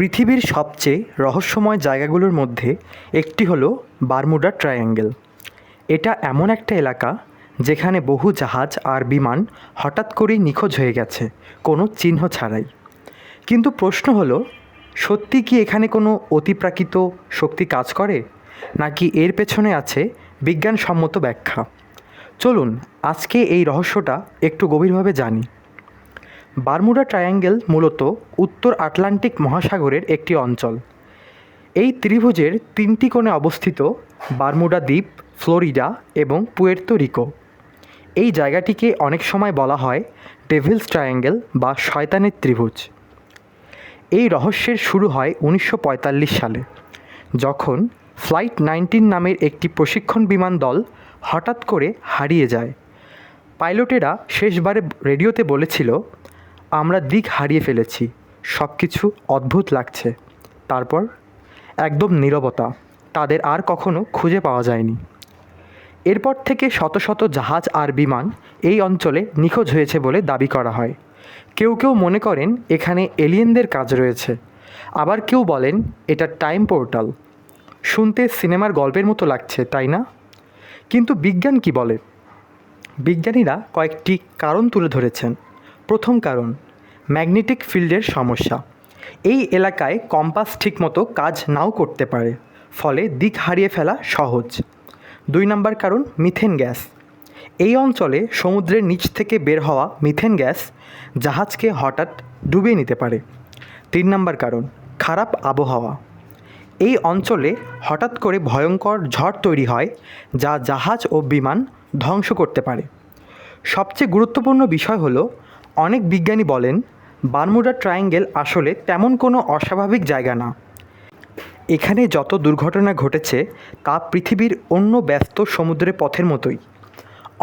পৃথিবীর সবচেয়ে রহস্যময় জায়গাগুলোর মধ্যে একটি হলো বারমুডা ট্রায়াঙ্গেল। এটা এমন একটা এলাকা যেখানে বহু জাহাজ আর বিমান হঠাৎ করেই নিখোঁজ হয়ে গেছে কোনো চিহ্ন ছাড়াই। কিন্তু প্রশ্ন হলো, সত্যি কি এখানে কোনো অতিপ্রাকৃত শক্তি কাজ করে, নাকি এর পেছনে আছে বিজ্ঞানসম্মত ব্যাখ্যা? চলুন আজকে এই রহস্যটা একটু গভীরভাবে জানি। বারমুডা ট্রায়াঙ্গেল মূলত উত্তর আটলান্টিক মহাসাগরের একটি অঞ্চল। এই ত্রিভুজের তিনটি কোণে অবস্থিত বারমুডা দ্বীপ, ফ্লোরিডা এবং পুয়ের্তো রিকো। এই জায়গাটিকে অনেক সময় বলা হয় ডেভিলস ট্রায়াঙ্গেল বা শয়তানের ত্রিভুজ। এই রহস্যের শুরু হয় 1945 সালে, যখন ফ্লাইট 19 নামের একটি প্রশিক্ষণ বিমান দল হঠাৎ করে হারিয়ে যায়। পাইলটেরা শেষবারে রেডিওতে বলেছিল, আমরা দিক হারিয়ে ফেলেছি, সব কিছু অদ্ভুত লাগছে। তারপর একদম নীরবতা, তাদের আর কখনো খুঁজে পাওয়া যায়নি। এরপর থেকে শত শত জাহাজ আর বিমান এই অঞ্চলে নিখোঁজ হয়েছে বলে দাবি করা হয়। কেউ কেউ মনে করেন এখানে এলিয়েনদের কাজ রয়েছে, আবার কেউ বলেন এটা টাইম পোর্টাল। শুনতে সিনেমার গল্পের মতো লাগছে, তাই না? কিন্তু বিজ্ঞান কি বলে? বিজ্ঞানীরা কয়েকটি কারণ তুলে ধরেছেন। প্রথম কারণ, ম্যাগনেটিক ফিল্ডের সমস্যা। এই এলাকায় কম্পাস ঠিকমতো কাজ নাও করতে পারে, ফলে দিক হারিয়ে ফেলা সহজ। 2 নম্বর কারণ, মিথেন গ্যাস। এই অঞ্চলে সমুদ্রের নিচ থেকে বের হওয়া মিথেন গ্যাস জাহাজকে হঠাৎ ডুবিয়ে নিতে পারে। 3 নম্বর কারণ, খারাপ আবহাওয়া। এই অঞ্চলে হঠাৎ করে ভয়ঙ্কর ঝড় তৈরি হয়, যা জাহাজ ও বিমান ধ্বংস করতে পারে। সবচেয়ে গুরুত্বপূর্ণ বিষয় হলো, অনেক বিজ্ঞানী বলেন বারমুডা ট্রায়াঙ্গেল আসলে তেমন কোনো অস্বাভাবিক জায়গা না। এখানে যত দুর্ঘটনা ঘটেছে তা পৃথিবীর অন্য ব্যস্ত সমুদ্রের পথের মতোই।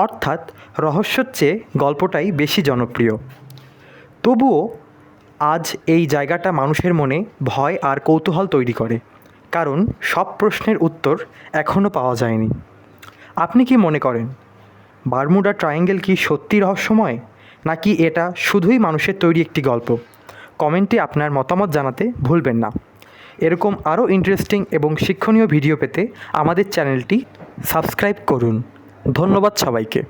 অর্থাৎ রহস্যের চেয়ে গল্পটাই বেশি জনপ্রিয়। তবুও আজ এই জায়গাটা মানুষের মনে ভয় আর কৌতূহল তৈরি করে, কারণ সব প্রশ্নের উত্তর এখনও পাওয়া যায়নি। আপনি কি মনে করেন, বারমুডা ট্রায়াঙ্গেল কি সত্যি রহস্যময়, নাকি এটা শুধুই মানুষের তৈরি একটি গল্প? কমেন্টে আপনার মতামত জানাতে ভুলবেন না। এরকম আরও ইন্টারেস্টিং এবং শিক্ষণীয় ভিডিও পেতে আমাদের চ্যানেলটি সাবস্ক্রাইব করুন। ধন্যবাদ সবাইকে।